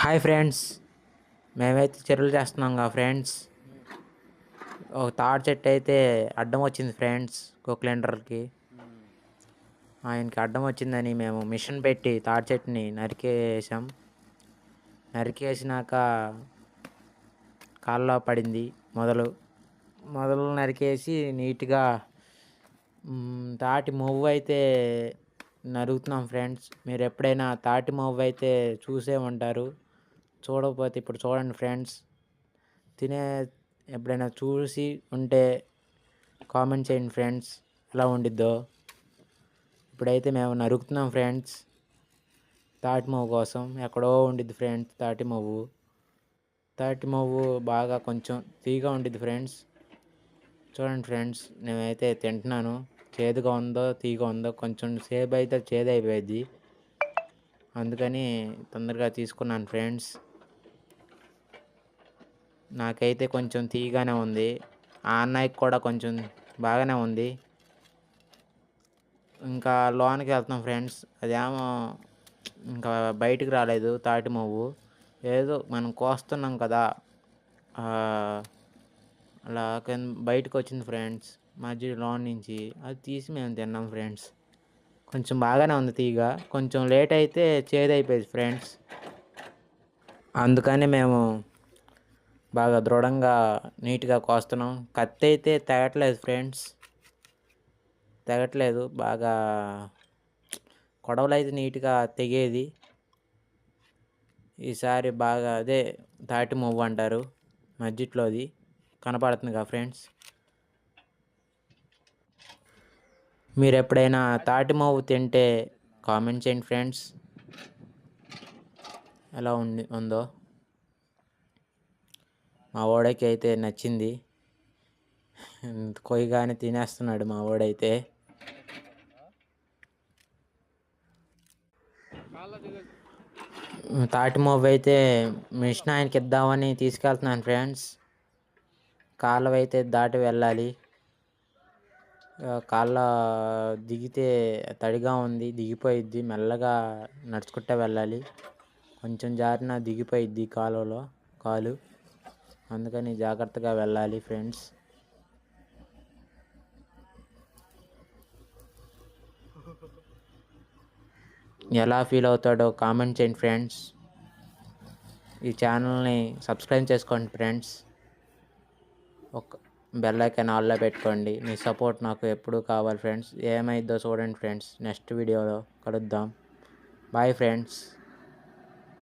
Hi friends, మేమైతే చెరువులు చేస్తున్నాంగా friends. ఒక తాడి చెట్టు అయితే అడ్డం వచ్చింది ఫ్రెండ్స్. కోక్లెండర్కి ఆయనకి అడ్డం వచ్చిందని మేము మిషన్ పెట్టి తాడి చెట్టుని నరికేసాం. నరికేసినాక కాల్లో పడింది మొదలు నరికేసి నీట్గా తాటి మొవ్వు అయితే నరుగుతున్నాం ఫ్రెండ్స్. మీరు ఎప్పుడైనా తాటి మొవ్వు అయితే చూసే ఉంటారు. చూడకపోతే ఇప్పుడు చూడండి ఫ్రెండ్స్. తినే ఎప్పుడైనా చూసి ఉంటే కామెంట్ చేయండి ఫ్రెండ్స్, ఎలా ఉండిద్దో. ఇప్పుడైతే మేము నరుకుతున్నాం ఫ్రెండ్స్. తాటి మొవ్వు కోసం ఎక్కడో ఉండిద్ది ఫ్రెండ్స్. తాటి మొవ్వు బాగా కొంచెం తీగా ఉండిద్ది ఫ్రెండ్స్. చూడండి ఫ్రెండ్స్, నేనైతే తింటున్నాను. చేదుగా ఉందో తీగా ఉందో కొంచెం సేపు అయితే చేదు అయిపోయింది. అందుకని తొందరగా తీసుకున్నాను ఫ్రెండ్స్. నాకైతే కొంచెం తీగానే ఉంది. ఆ అన్నయ్యకి కూడా కొంచెం బాగానే ఉంది. ఇంకా లోనికి వెళ్తున్నాం ఫ్రెండ్స్. అదేమో ఇంకా బయటికి రాలేదు తాటి మొవ్వు. ఏదో మనం కోస్తున్నాం కదా, అలా బయటకు వచ్చింది ఫ్రెండ్స్. మధ్య లోన్ నుంచి అది తీసి మేము తిన్నాం ఫ్రెండ్స్. కొంచెం బాగానే ఉంది తీగ. కొంచెం లేట్ అయితే చేదైపోయింది ఫ్రెండ్స్. అందుకని మేము బాగా దృఢంగా నీట్గా కోస్తున్నాం. కత్తి అయితే తెగట్లేదు ఫ్రెండ్స్. బాగా కొడవలు అయితే నీట్గా తెగేది. ఈసారి బాగా అదే తాటి మొవ్వు అంటారు, మధ్యలోది కనపడుతుంది కదా ఫ్రెండ్స్. మీరు ఎప్పుడైనా తాటి మొవ్వు తింటే కామెంట్ చేయండి ఫ్రెండ్స్, ఎలా ఉందో. మా వాడికి అయితే నచ్చింది. కొయ్యగానే తినేస్తున్నాడు మా వాడైతే. తాటి మొవ్వు అయితే మిషన్ ఆయనకి ఇద్దామని తీసుకెళ్తున్నాను ఫ్రెండ్స్. కాలువ అయితే దాటి వెళ్ళాలి. కాళ్ళ దిగితే తడిగా ఉంది, దిగిపోయిద్ది. మెల్లగా నడుచుకుంటూ వెళ్ళాలి. కొంచెం జారిన దిగిపోయిద్ది కాలువలో కాలు. అందుకని జాగ్రత్తగా వెళ్ళాలి ఫ్రెండ్స్. ఎలా ఫీల్ అవుతాడో కామెంట్ చేయండి ఫ్రెండ్స్. ఈ ఛానల్ని సబ్స్క్రైబ్ చేసుకోండి ఫ్రెండ్స్. ఒక బెల్ ఐకాన్ ఆల్లో పెట్టుకోండి. మీ సపోర్ట్ నాకు ఎప్పుడూ కావాలి ఫ్రెండ్స్. ఏమైద్దో చూడండి ఫ్రెండ్స్. నెక్స్ట్ వీడియోలో కలుద్దాం. Bye friends.